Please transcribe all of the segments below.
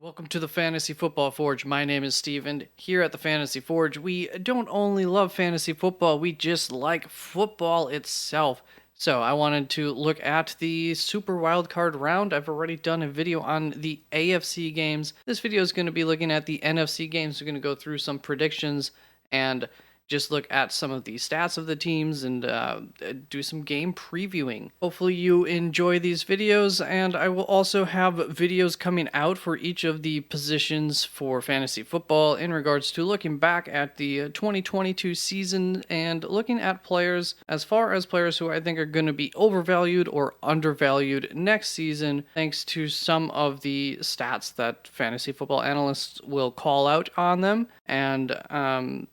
Welcome to the Fantasy Football Forge. My name is Steve, and here at the Fantasy Forge, we don't only love fantasy football, we just like football itself. So I wanted to look at the Super Wildcard round. I've already done a video on the AFC games. This video is going to be looking at the NFC games. We're going to go through some predictions and just look at some of the stats of the teams and do some game previewing. Hopefully you enjoy these videos, and I will also have videos coming out for each of the positions for fantasy football in regards to looking back at the 2022 season and looking at players as far as players who I think are going to be overvalued or undervalued next season, thanks to some of the stats that fantasy football analysts will call out on them. And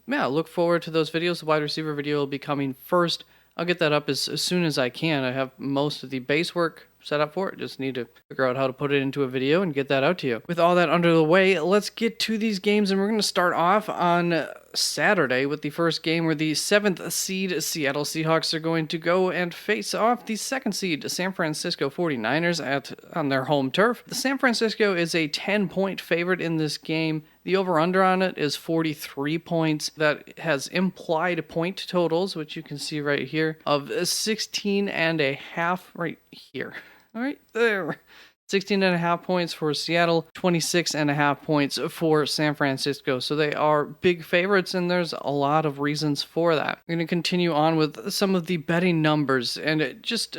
look forward to those videos. The wide receiver video will be coming first. I'll get that up as soon as I can. I have most of the base work set up for it. Just need to figure out how to put it into a video and get that out to you. With all that under the way, let's get to these games, and we're going to start off on Saturday with the first game where the 7th seed Seattle Seahawks are going to go and face off the 2nd seed San Francisco 49ers on their home turf. The San Francisco is a 10-point favorite in this game. The over-under on it is 43 points. That has implied point totals, which you can see right here, of 16 and a half right here. All right, there. 16 and a half points for Seattle, 26 and a half points for San Francisco. So they are big favorites, and there's a lot of reasons for that. We're going to continue on with some of the betting numbers, and just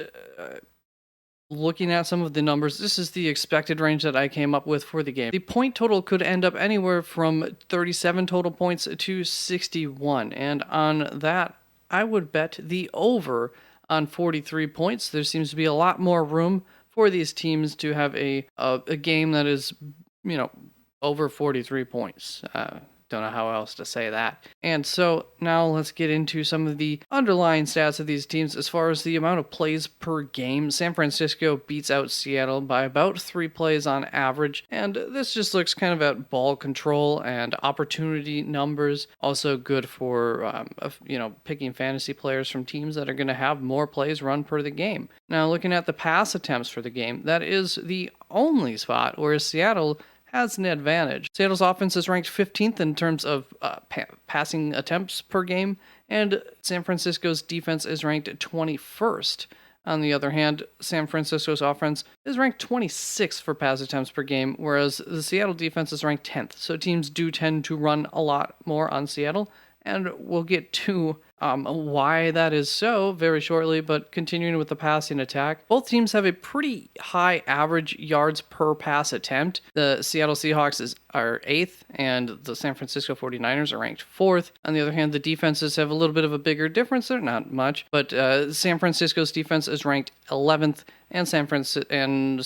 looking at some of the numbers, this is the expected range that I came up with for the game. The point total could end up anywhere from 37 total points to 61, and on that, I would bet the over on 43 points. There seems to be a lot more room for these teams to have a game that is, over 43 points. Don't know how else to say that. And so now let's get into some of the underlying stats of these teams. As far as the amount of plays per game, San Francisco beats out Seattle by about 3 plays on average, and this just looks kind of at ball control and opportunity numbers. Also good for picking fantasy players from teams that are going to have more plays run per the game. Now looking at the pass attempts for the game, that is the only spot where Seattle has an advantage. Seattle's offense is ranked 15th in terms of passing attempts per game, and San Francisco's defense is ranked 21st. On the other hand, San Francisco's offense is ranked 26th for pass attempts per game, whereas the Seattle defense is ranked 10th. So teams do tend to run a lot more on Seattle, and we'll get to why that is so very shortly. But continuing with the passing attack, both teams have a pretty high average yards per pass attempt. The Seattle Seahawks are 8th, and the San Francisco 49ers are ranked 4th. On the other hand, the defenses have a little bit of a bigger difference. They're not much, but San Francisco's defense is ranked 11th, and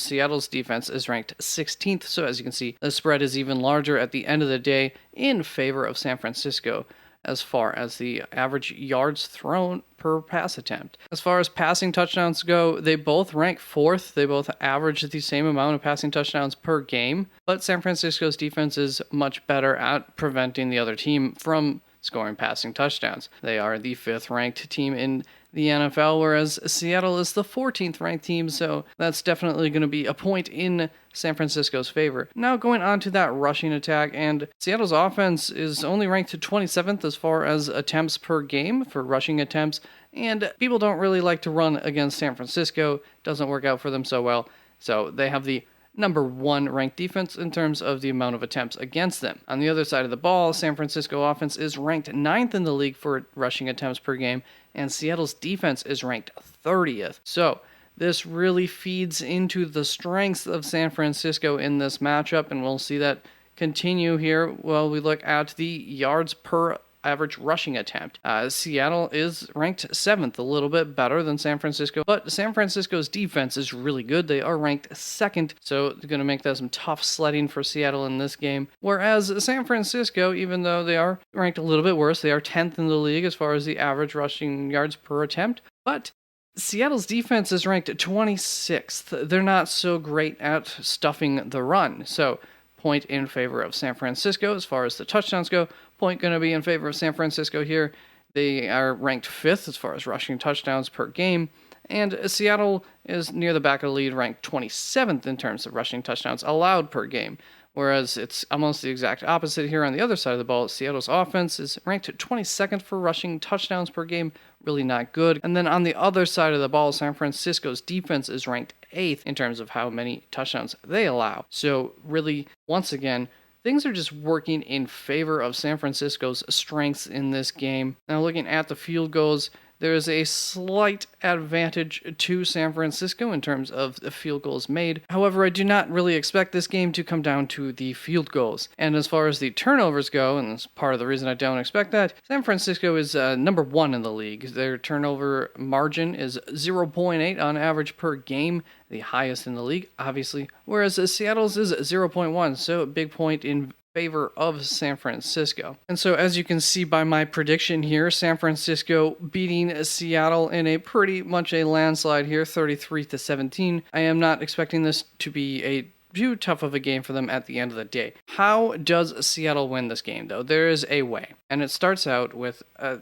Seattle's defense is ranked 16th. So as you can see, the spread is even larger at the end of the day in favor of San Francisco as far as the average yards thrown per pass attempt. As far as passing touchdowns go, they both rank 4th. They both average the same amount of passing touchdowns per game, but San Francisco's defense is much better at preventing the other team from scoring passing touchdowns. They are the 5th ranked team in the NFL, whereas Seattle is the 14th ranked team, so that's definitely going to be a point in San Francisco's favor. Now going on to that rushing attack, and Seattle's offense is only ranked to 27th as far as attempts per game for rushing attempts, and people don't really like to run against San Francisco. Doesn't work out for them so well, so they have the number 1 ranked defense in terms of the amount of attempts against them. On the other side of the ball, San Francisco offense is ranked 9th in the league for rushing attempts per game, and Seattle's defense is ranked 30th. So this really feeds into the strengths of San Francisco in this matchup, and we'll see that continue here while we look at the yards per average rushing attempt. Seattle is ranked 7th, a little bit better than San Francisco, but San Francisco's defense is really good. They are ranked 2nd, so they're going to make that some tough sledding for Seattle in this game. Whereas San Francisco, even though they are ranked a little bit worse, they are 10th in the league as far as the average rushing yards per attempt, but Seattle's defense is ranked 26th. They're not so great at stuffing the run, so point in favor of San Francisco as far as the touchdowns go. Point going to be in favor of San Francisco here. They are ranked 5th as far as rushing touchdowns per game, and Seattle is near the back of the lead, ranked 27th in terms of rushing touchdowns allowed per game, Whereas it's almost the exact opposite here on the other side of the ball. Seattle's offense is ranked 22nd for rushing touchdowns per game, really not good. And then on the other side of the ball, San Francisco's defense is ranked 8th in terms of how many touchdowns they allow. So really, once again, things are just working in favor of San Francisco's strengths in this game. Now looking at the field goals, there is a slight advantage to San Francisco in terms of the field goals made. However, I do not really expect this game to come down to the field goals. And as far as the turnovers go, and that's part of the reason I don't expect that, San Francisco is number 1 in the league. Their turnover margin is 0.8 on average per game, the highest in the league, obviously, whereas Seattle's is 0.1, so a big point in favor of San Francisco. And so as you can see by my prediction here, San Francisco beating Seattle in a pretty much a landslide here, 33-17. I am not expecting this to be a too tough of a game for them at the end of the day. How does Seattle win this game, though? There is a way. And it starts out with, on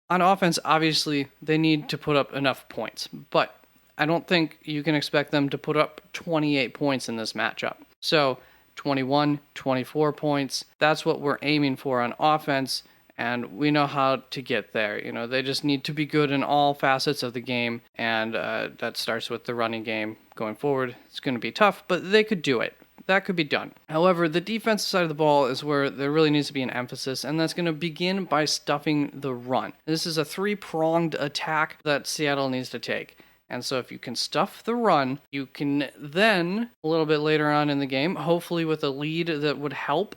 offense, obviously, they need to put up enough points. But I don't think you can expect them to put up 28 points in this matchup. So 21, 24 points. That's what we're aiming for on offense, and we know how to get there. You know, they just need to be good in all facets of the game, and that starts with the running game going forward. It's going to be tough, but they could do it. That could be done. However, the defensive side of the ball is where there really needs to be an emphasis, and that's going to begin by stuffing the run. This is a 3-pronged attack that Seattle needs to take. And so if you can stuff the run, you can then, a little bit later on in the game, hopefully with a lead that would help,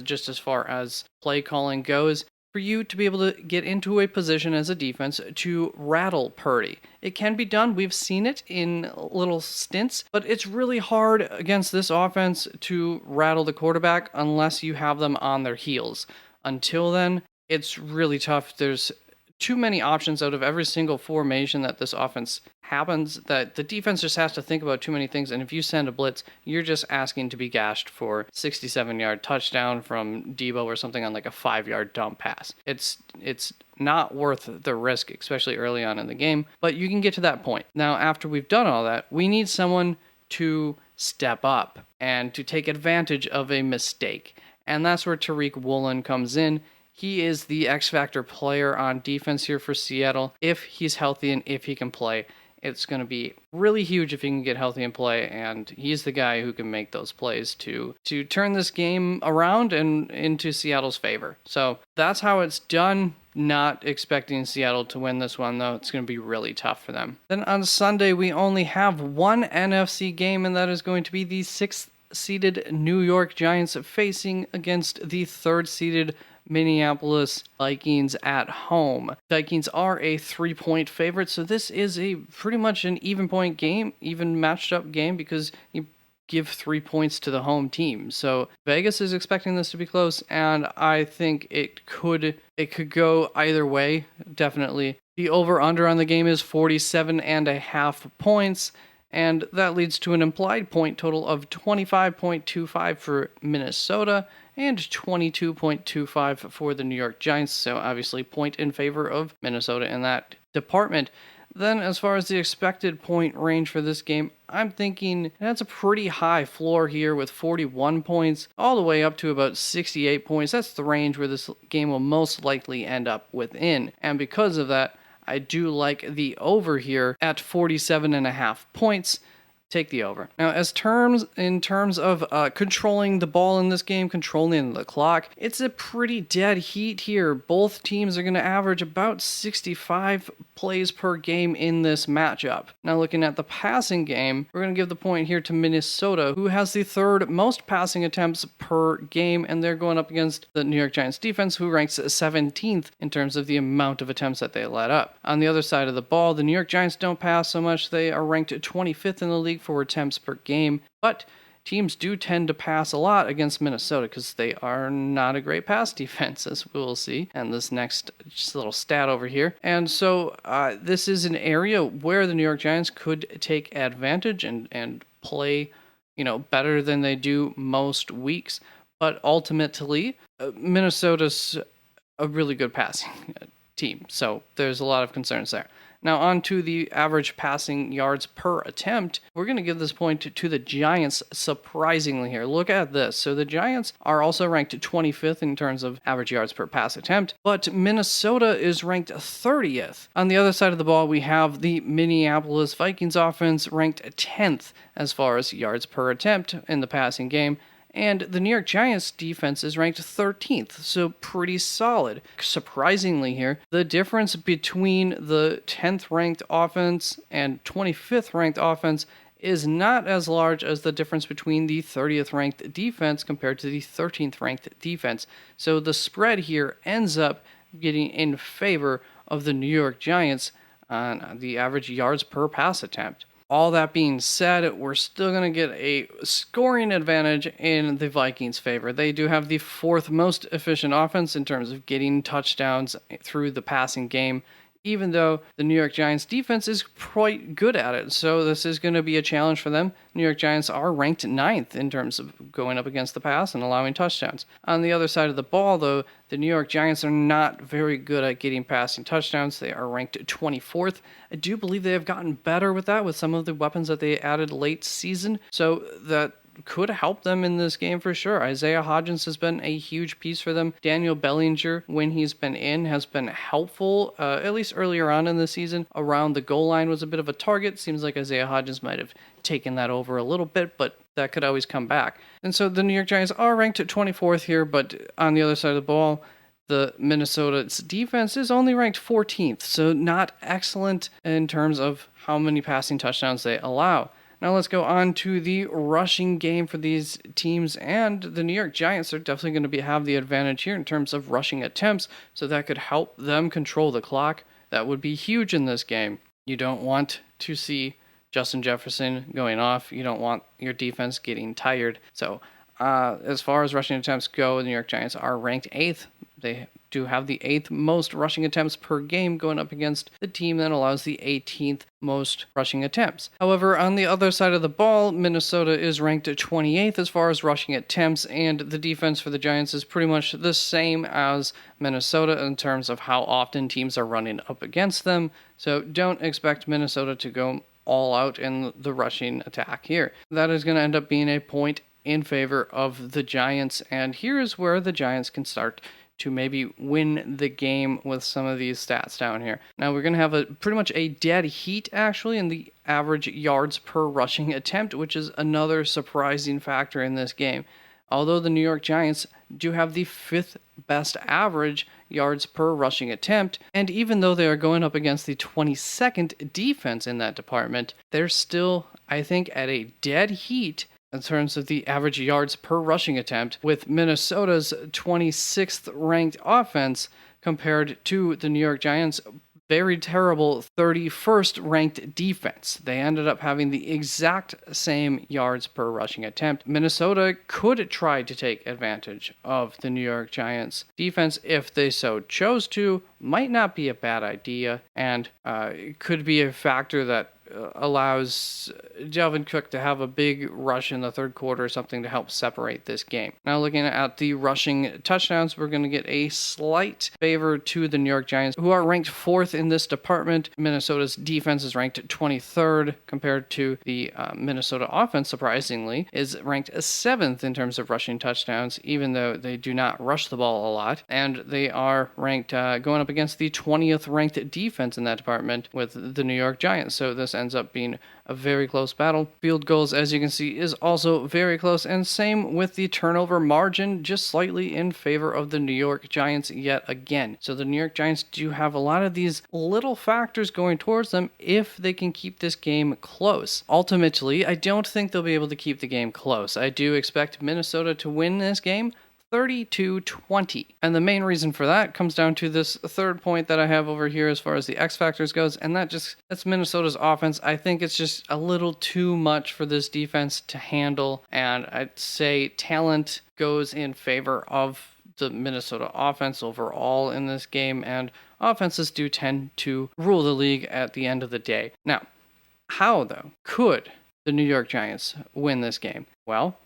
just as far as play calling goes, for you to be able to get into a position as a defense to rattle Purdy. It can be done. We've seen it in little stints, but it's really hard against this offense to rattle the quarterback unless you have them on their heels. Until then, it's really tough. There's too many options out of every single formation that this offense happens that the defense just has to think about too many things. And if you send a blitz, you're just asking to be gashed for 67-yard touchdown from Debo or something on like a 5-yard dump pass. It's not worth the risk, especially early on in the game, but you can get to that point. Now, after we've done all that, we need someone to step up and to take advantage of a mistake. And that's where Tariq Woolen comes in. He is the X-Factor player on defense here for Seattle. If he's healthy and if he can play, it's going to be really huge if he can get healthy and play, and he's the guy who can make those plays to turn this game around and into Seattle's favor. So that's how it's done. Not expecting Seattle to win this one, though. It's going to be really tough for them. Then on Sunday, we only have one NFC game, and that is going to be the 6th-seeded New York Giants facing against the 3rd-seeded Minneapolis Vikings at home. Vikings are a 3-point favorite, so this is a pretty much an even point game, even matched up game, because you give 3 points to the home team. So Vegas is expecting this to be close, and I think it could go either way, definitely. The over-under on the game is 47.5 points, and that leads to an implied point total of 25.25 for Minnesota and 22.25 for the New York Giants. So obviously point in favor of Minnesota in that department. Then as far as the expected point range for this game, I'm thinking that's a pretty high floor here with 41 points all the way up to about 68 points. That's the range where this game will most likely end up within. And because of that, I do like the over here at 47.5 points. Take the over. Now, in terms of controlling the ball in this game, controlling the clock, it's a pretty dead heat here. Both teams are going to average about 65 plays per game in this matchup. Now, looking at the passing game, we're going to give the point here to Minnesota, who has the 3rd most passing attempts per game, and they're going up against the New York Giants defense, who ranks 17th in terms of the amount of attempts that they let up. On the other side of the ball, the New York Giants don't pass so much. They are ranked 25th in the league for attempts per game, but teams do tend to pass a lot against Minnesota because they are not a great pass defense, as we will see, and this next just little stat over here. And so this is an area where the New York Giants could take advantage and play, better than they do most weeks, but ultimately Minnesota's a really good passing team, so there's a lot of concerns there. Now, on to the average passing yards per attempt. We're going to give this point to the Giants, surprisingly here. Look at this. So the Giants are also ranked 25th in terms of average yards per pass attempt, but Minnesota is ranked 30th. On the other side of the ball, we have the Minneapolis Vikings offense ranked 10th as far as yards per attempt in the passing game. And the New York Giants defense is ranked 13th, so pretty solid. Surprisingly here, the difference between the 10th ranked offense and 25th ranked offense is not as large as the difference between the 30th ranked defense compared to the 13th ranked defense. So the spread here ends up getting in favor of the New York Giants on the average yards per pass attempt. All that being said, we're still going to get a scoring advantage in the Vikings' favor. They do have the fourth most efficient offense in terms of getting touchdowns through the passing game, even though the New York Giants defense is quite good at it. So this is going to be a challenge for them. New York Giants are ranked 9th in terms of going up against the pass and allowing touchdowns. On the other side of the ball, though, the New York Giants are not very good at getting passing touchdowns. They are ranked 24th. I do believe they have gotten better with that with some of the weapons that they added late season. So that could help them in this game for sure. Isaiah Hodgins has been a huge piece for them. Daniel Bellinger, when he's been in, has been helpful, at least earlier on in the season. Around the goal line was a bit of a target. Seems like Isaiah Hodgins might have taken that over a little bit, but that could always come back. And so the New York Giants are ranked at 24th here, but on the other side of the ball, the Minnesota's defense is only ranked 14th, so not excellent in terms of how many passing touchdowns they allow. Now let's go on to the rushing game for these teams, and the New York Giants are definitely going to have the advantage here in terms of rushing attempts, so that could help them control the clock. That would be huge in this game. You don't want to see Justin Jefferson going off. You don't want your defense getting tired. So as far as rushing attempts go, the New York Giants are ranked 8th. They do have the 8th most rushing attempts per game, going up against the team that allows the 18th most rushing attempts. However, on the other side of the ball, Minnesota is ranked at 28th as far as rushing attempts, and the defense for the Giants is pretty much the same as Minnesota in terms of how often teams are running up against them. So don't expect Minnesota to go all out in the rushing attack here. That is going to end up being a point in favor of the Giants, and here's where the Giants can start to maybe win the game with some of these stats down here. Now we're going to have a pretty much a dead heat actually in the average yards per rushing attempt, which is another surprising factor in this game. Although the New York Giants do have the 5th best average yards per rushing attempt, and even though they are going up against the 22nd defense in that department, they're still, I think, at a dead heat in terms of the average yards per rushing attempt, with Minnesota's 26th ranked offense compared to the New York Giants' very terrible 31st ranked defense. They ended up having the exact same yards per rushing attempt. Minnesota could try to take advantage of the New York Giants defense if they so chose to. Might not be a bad idea, and it could be a factor that allows Dalvin Cook to have a big rush in the third quarter or something to help separate this game. Now looking at the rushing touchdowns, we're going to get a slight favor to the New York Giants, who are ranked 4th in this department. Minnesota's defense is ranked 23rd compared to the Minnesota offense, surprisingly, is ranked 7th in terms of rushing touchdowns, even though they do not rush the ball a lot. And they are ranked going up against the 20th ranked defense in that department with the New York Giants. So this ends up being a very close battle. Field goals, as you can see, is also very close, and same with the turnover margin, just slightly in favor of the New York Giants yet again. So the New York Giants do have a lot of these little factors going towards them if they can keep this game close. Ultimately, I don't think they'll be able to keep the game close. I do expect Minnesota to win this game 30-20. And the main reason for that comes down to this third point that I have over here as far as the X factors goes, and that's Minnesota's offense. I think it's just a little too much for this defense to handle, and I'd say talent goes in favor of the Minnesota offense overall in this game, and offenses do tend to rule the league at the end of the day. Now, how, though, could the New York Giants win this game? Well,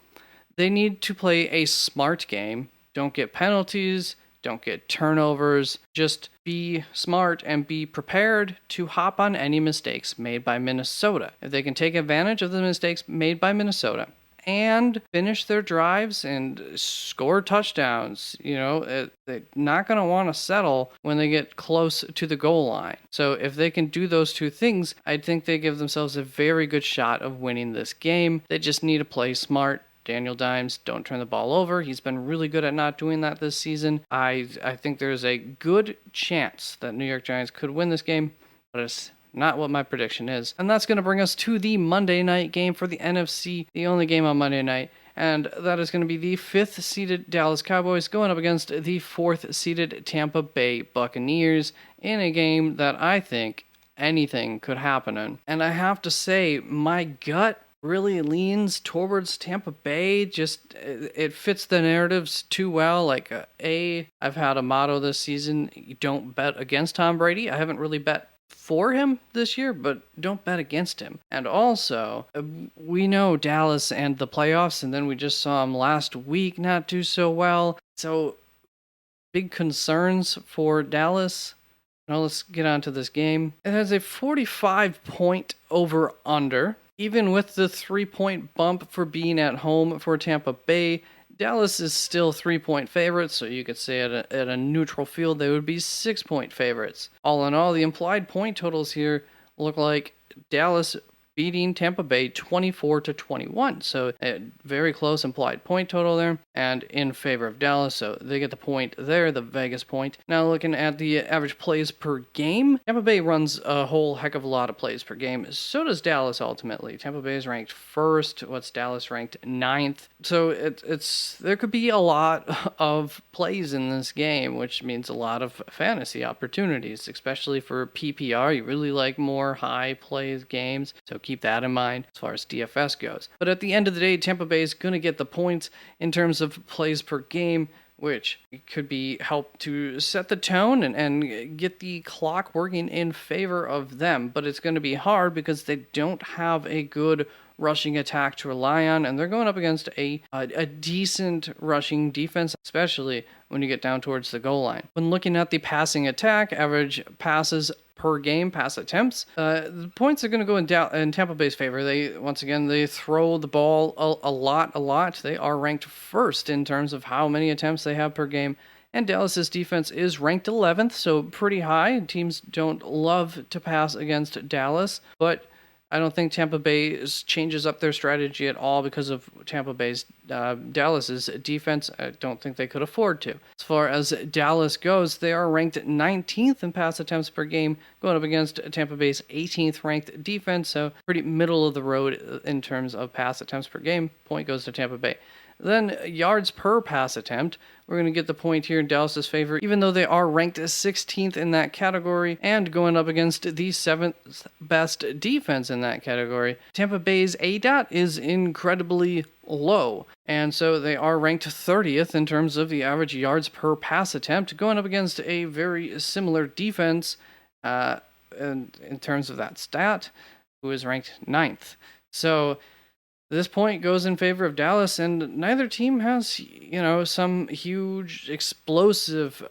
they need to play a smart game, don't get penalties, don't get turnovers. Just be smart and be prepared to hop on any mistakes made by Minnesota. If they can take advantage of the mistakes made by Minnesota and finish their drives and score touchdowns, they're not going to want to settle when they get close to the goal line. So if they can do those two things, I think they give themselves a very good shot of winning this game. They just need to play smart. Daniel Dimes, don't turn the ball over. He's been really good at not doing that this season. I think there's a good chance that New York Giants could win this game, but it's not what my prediction is. And that's going to bring us to the Monday night game for the NFC, the only game on Monday night. And that is going to be the 5th-seeded Dallas Cowboys going up against the 4th-seeded Tampa Bay Buccaneers in a game that I think anything could happen in. And I have to say, my gut really leans towards Tampa Bay. Just it fits the narratives too well. I've had a motto this season: you don't bet against Tom Brady. I haven't really bet for him this year, but don't bet against him. And also, we know Dallas and the playoffs, and then we just saw him last week not do so well. So big concerns for Dallas. Now let's get on to this game. It has a 45-point over-under. Even with the 3-point bump for being at home for Tampa Bay, Dallas is still 3-point favorites, so you could say at a neutral field they would be 6-point favorites. All in all, the implied point totals here look like Dallas beating Tampa Bay 24-21. So a very close implied point total there, and in favor of Dallas. So they get the point there, the Vegas point. Now looking at the average plays per game, Tampa Bay runs a whole heck of a lot of plays per game. So does Dallas ultimately. Tampa Bay is ranked 1st. What's Dallas ranked 9th? So it's there could be a lot of plays in this game, which means a lot of fantasy opportunities, especially for PPR. You really like more high plays games. So keep that in mind as far as DFS goes. But at the end of the day, Tampa Bay is going to get the points in terms of plays per game, which could be help to set the tone and get the clock working in favor of them. But it's going to be hard because they don't have a good rushing attack to rely on, and they're going up against a decent rushing defense, especially when you get down towards the goal line. When looking at the passing attack, average passes per game, pass attempts, the points are going to go in Tampa Bay's favor. They throw the ball a lot. They are ranked 1st in terms of how many attempts they have per game. And Dallas's defense is ranked 11th, so pretty high. Teams don't love to pass against Dallas, but I don't think Tampa Bay changes up their strategy at all because of Dallas's defense. I don't think they could afford to. As far as Dallas goes, they are ranked 19th in pass attempts per game, going up against Tampa Bay's 18th ranked defense, so pretty middle of the road in terms of pass attempts per game. Point goes to Tampa Bay. Then yards per pass attempt, we're going to get the point here in Dallas's favor, even though they are ranked 16th in that category and going up against the 7th best defense in that category. Tampa Bay's ADOT is incredibly low, and so they are ranked 30th in terms of the average yards per pass attempt, going up against a very similar defense in terms of that stat, who is ranked 9th. So this point goes in favor of Dallas, and neither team has, some huge explosive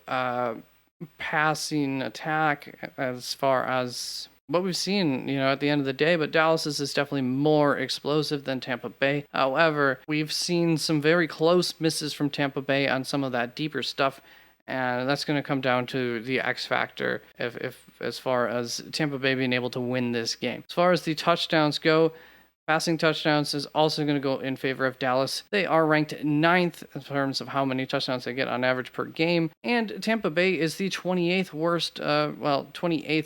passing attack as far as what we've seen, at the end of the day, but Dallas's is definitely more explosive than Tampa Bay. However, we've seen some very close misses from Tampa Bay on some of that deeper stuff, and that's going to come down to the X factor if as far as Tampa Bay being able to win this game. As far as the touchdowns go, passing touchdowns is also going to go in favor of Dallas. They are ranked 9th in terms of how many touchdowns they get on average per game, and Tampa Bay is the 28th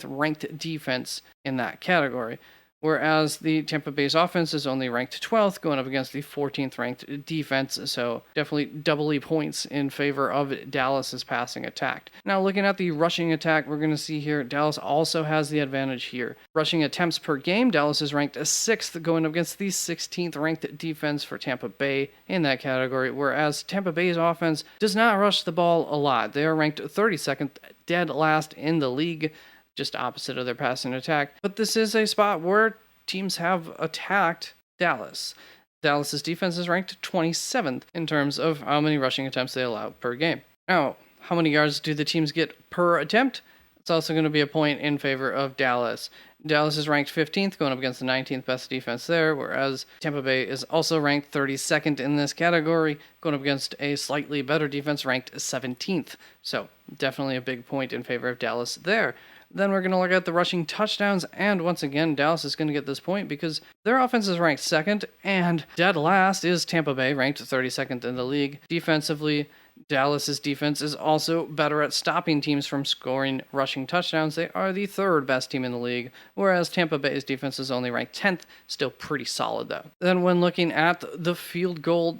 ranked defense in that category, whereas the Tampa Bay's offense is only ranked 12th, going up against the 14th ranked defense, so definitely doubly points in favor of Dallas's passing attack. Now looking at the rushing attack, we're going to see here Dallas also has the advantage here. Rushing attempts per game, Dallas is ranked 6th, going up against the 16th ranked defense for Tampa Bay in that category, whereas Tampa Bay's offense does not rush the ball a lot. They are ranked 32nd, dead last in the league, just opposite of their passing attack. But this is a spot where teams have attacked Dallas. Dallas's defense is ranked 27th in terms of how many rushing attempts they allow per game. Now, how many yards do the teams get per attempt? It's also going to be a point in favor of Dallas. Dallas is ranked 15th, going up against the 19th best defense there, whereas Tampa Bay is also ranked 32nd in this category, going up against a slightly better defense ranked 17th. So definitely a big point in favor of Dallas there. Then we're going to look at the rushing touchdowns, and once again, Dallas is going to get this point because their offense is ranked second, and dead last is Tampa Bay, ranked 32nd in the league. Defensively, Dallas's defense is also better at stopping teams from scoring rushing touchdowns. They are the third best team in the league, whereas Tampa Bay's defense is only ranked 10th, still pretty solid though. Then when looking at the field goal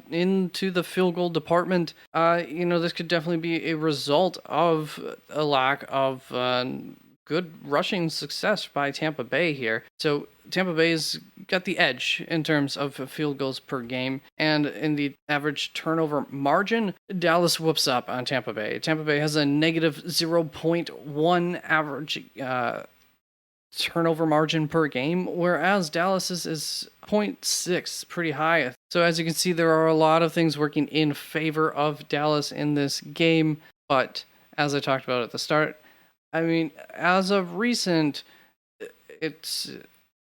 department, this could definitely be a result of a lack of good rushing success by Tampa Bay here. So Tampa Bay's got the edge in terms of field goals per game, and in the average turnover margin, Dallas whoops up on Tampa Bay. Tampa Bay has a negative 0.1 average turnover margin per game, whereas Dallas is 0.6, pretty high. So as you can see, there are a lot of things working in favor of Dallas in this game, but as I talked about at the start, I mean, as of recent, it's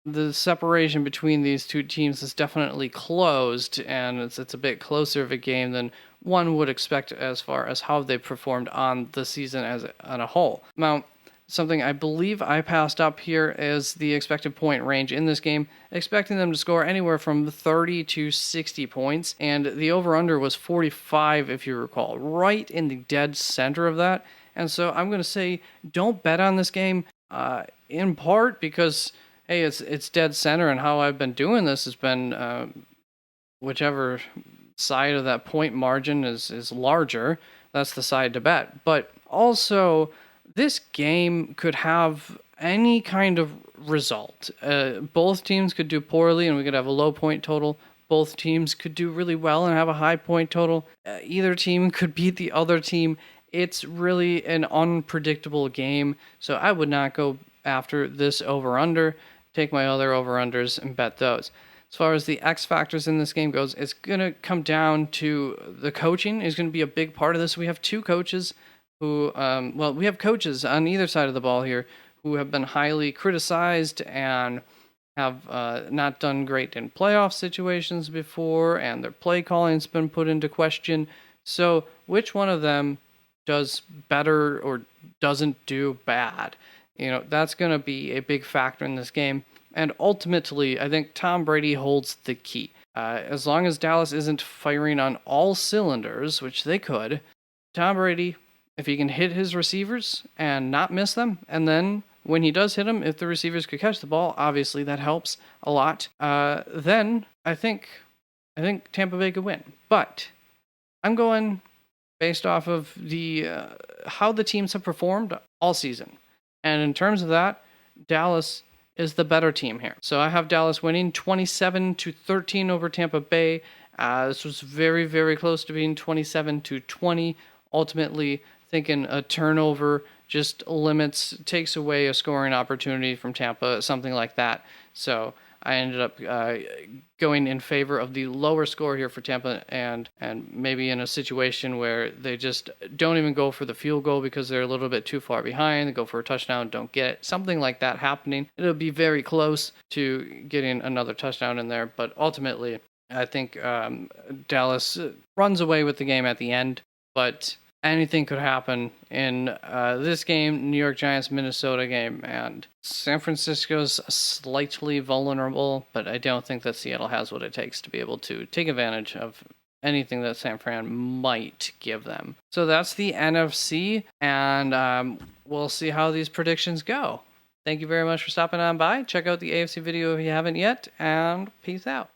the separation between these two teams is definitely closed, and it's a bit closer of a game than one would expect as far as how they performed on the season on a whole. Now, something I believe I passed up here is the expected point range in this game, expecting them to score anywhere from 30 to 60 points, and the over-under was 45, if you recall, right in the dead center of that. And so I'm going to say don't bet on this game, in part because, hey, it's dead center, and how I've been doing this has been whichever side of that point margin is larger, that's the side to bet. But also, this game could have any kind of result. Both teams could do poorly, and we could have a low point total. Both teams could do really well and have a high point total. Either team could beat the other team. It's really an unpredictable game, so I would not go after this over-under. Take my other over-unders and bet those. As far as the X factors in this game goes, it's going to come down to the coaching is going to be a big part of this. We have two coaches who, we have coaches on either side of the ball here who have been highly criticized and have not done great in playoff situations before, and their play calling's been put into question. So which one of them does better or doesn't do bad? That's going to be a big factor in this game. And ultimately, I think Tom Brady holds the key. As long as Dallas isn't firing on all cylinders, which they could, Tom Brady, if he can hit his receivers and not miss them, and then when he does hit them, if the receivers could catch the ball, obviously that helps a lot, then I think Tampa Bay could win. But I'm going based off of the how the teams have performed all season. And in terms of that, Dallas is the better team here. So I have Dallas winning 27-13 over Tampa Bay. This was very, very close to being 27-20. Ultimately, thinking a turnover just takes away a scoring opportunity from Tampa, something like that. So I ended up going in favor of the lower score here for Tampa, and maybe in a situation where they just don't even go for the field goal because they're a little bit too far behind. They go for a touchdown, don't get it. Something like that happening. It'll be very close to getting another touchdown in there, but ultimately, I think Dallas runs away with the game at the end, but anything could happen in this game, New York Giants, Minnesota game, and San Francisco's slightly vulnerable, but I don't think that Seattle has what it takes to be able to take advantage of anything that San Fran might give them. So that's the NFC, and we'll see how these predictions go. Thank you very much for stopping on by. Check out the AFC video if you haven't yet, and peace out.